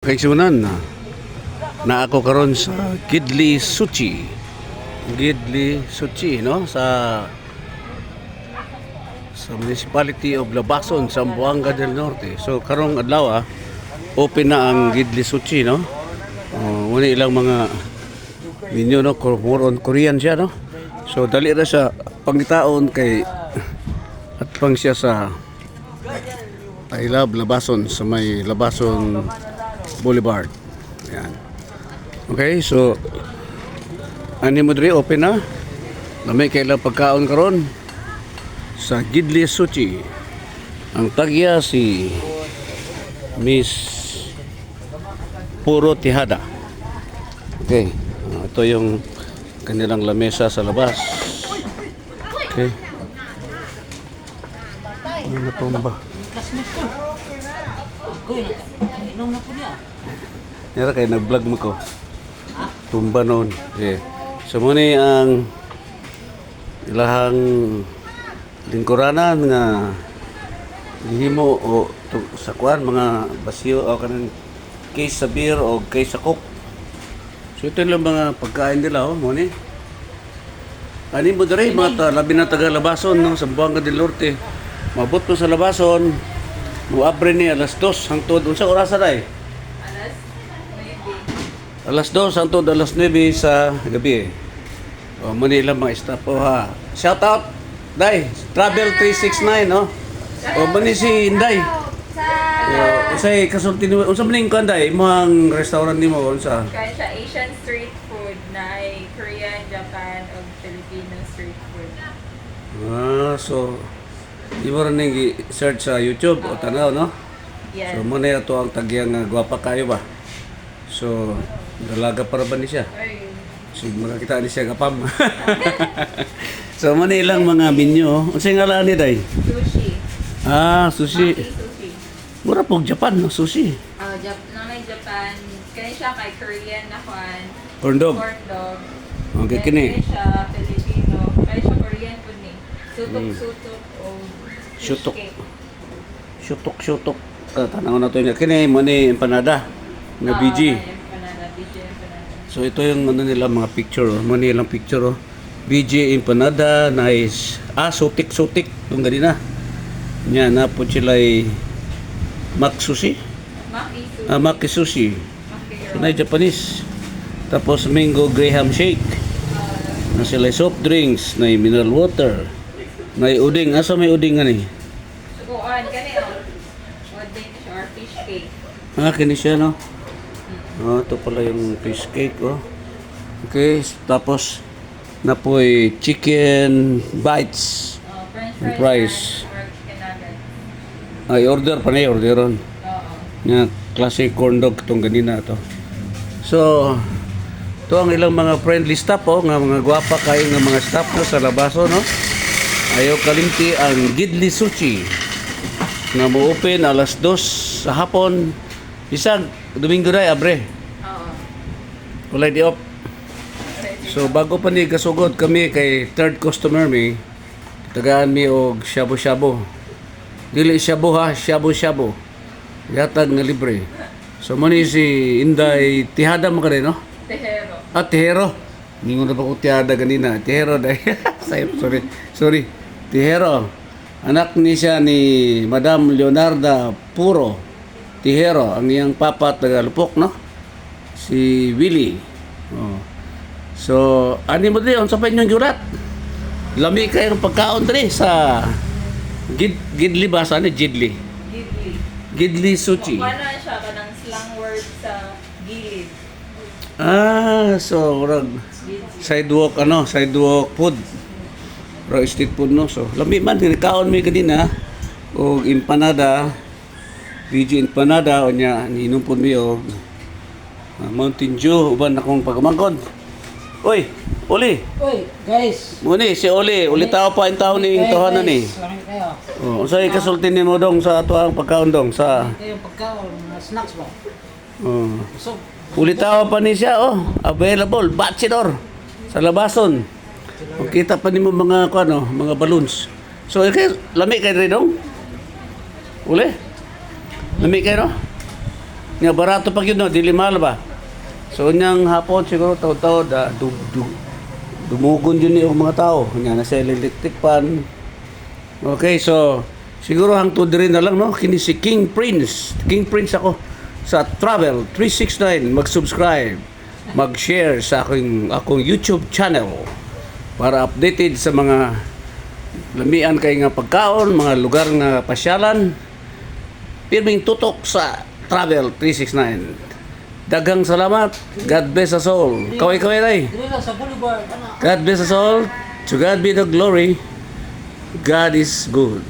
Kaigsunan na ako karon sa Gidli Suchi. Gidli Suchi no sa Municipality of Labason, Zamboanga del Norte. So karong adlaw open na ang Gidli Suchi no. Muna ilang mga menu no, more on Korean siya no. So dali ra sa pangitaon kay at pang siya sa I love Labason sa may Labason Boulevard. Ayan. Okay, so ani mo diri open na. Lamay kailang pagkaon karon sa Gidli Suchi. Ang tagya si Miss Puro Tihada. Okay, ito yung kanilang lamesa sa labas. Okay. Ano na po ba? Nera kay nag-vlog mo ko. Tumba noon. Okay. So muna ang ilahang lingkuranan nga himo o sa kuan mga basiyo o kanang case sa beer o case sa coke. So ito lang mga pagkain nila muna. Ani mo diri mga labi na taga Labason no, Zamboanga del Norte. Mabot mo sa Labason. Mo abre ni alas 2 hangtod unsa oras day? Alas 2 hangtod alas 9 sa gabi. O Manila mga staff po ha. Shout out Day, Travel 369 no. O mani si Inday. Usay kasulti ni unsa maning kan Day imong restaurant nimo unsa? Kaya siya Asian street food na Korean, Japan ug Filipino street food. So di mo rin search sa YouTube o tanaw, no? Yes. So, muna ito ang tagyang gwapa kayo ba? So, dalaga para ba ni siya? So, makakita ni siya kapam. So, muna ilang mga menu. Unsay nga lang ni Day? Sushi. Sushi. Maki sushi. Mura po Japan, no? Sushi. May Japan. Kaya siya kay Korean na kwan. Corn dog. Corn dog. Okay, Then, kini. kaya siya Filipino. Kaya siya Korean food ni. Sutok-sutok o fish Sutok. cake. Sutok. Tanaw na ito niya. Kini, muna empanada. Nga BG. Empanada. BG empanada. So ito yung ano nila mga picture Muna ilang picture BJ Empanada, nice. Sutik itong ganina. Yan, po sila ay Maki Sushi. Maki sushi. Maki Sushi. Maki So na Japanese. Tapos Mango Graham Shake. Na sila soft drinks, na mineral water. Na uding, asa may uding nga ni? Sukuan, kani what day siya or fish cake. Kini siya no. Ito pala yung fish cake Okay, tapos na po'y chicken bites. French Fries. or chicken nuggets. Ay, order pa na orderon. Oo. Nga, classic corn dog itong ganina to. So, ito ang ilang mga friendly staff nga mga gwapa kayo nga mga staff sa Labason no. Ayaw kalimti ang Gidli Suchi nga mo open alas 2 sa hapon. Bisag Domingo day abre. Oo. Walay di op. So bago pa ni kasugod kami kay third customer mi, tagaan mi og shabu-shabu. Dili shabu ha, shabu-shabu. Yatag nga libre. So mani si Inday Tihada mo kani no? Tehero. Tihero. Ningon na pa ko Tihada ganina. Tihero day. Sorry. Tihero. Anak ni siya ni Madam Leonarda Puro Tihero. Ang iyang papa taga-Lupok no? Si Willie. So, ani mo diri unsa pa inyong giurat? Lami kayo ng pagkaon diri sa Gidli ba sa Gidli? Gidli. Gidli Suchi. Ano siya kanang slang word sa gilid. So sidewalk food. Street food no. So, lami man kaon mi ganina og empanada, VG empanada unya niinumpon mi og Mountain Dew uban akong pagamangkon. Oy, Oli. Uy, guys. Muni si Oli tao pa in taon ni tohanan ni. Salamat kayo. Unsay kasulti nimo dong sa ato ang pagkaon dong sa Ito yung pagkaon, mga snacks ba? So, Uli tao pa ni siya available bachelor sa Labason. Kung kita pa nimo mga mga balloons. So lami kay dong? Uli? Lami kayo no? Nga barato pa yun, no? Dili mahal ba? So, niyang hapon siguro taw-taw, dumugon yun yung mga tao. Nga, nasa electric pan. Okay, so, siguro hangtod rin na lang, no? Kini si King Prince. King Prince ako sa Travel 369. Mag-subscribe, mag-share sa akong YouTube channel para updated sa mga lamian kay nga pagkaon, mga lugar nga pasyalan. Pirming tutok sa Travel 369. Daghang salamat. God bless us all. Kaway-kaway tay. Dili lang sa Boulevard. Ano? God bless us all. To God be the glory. God is good.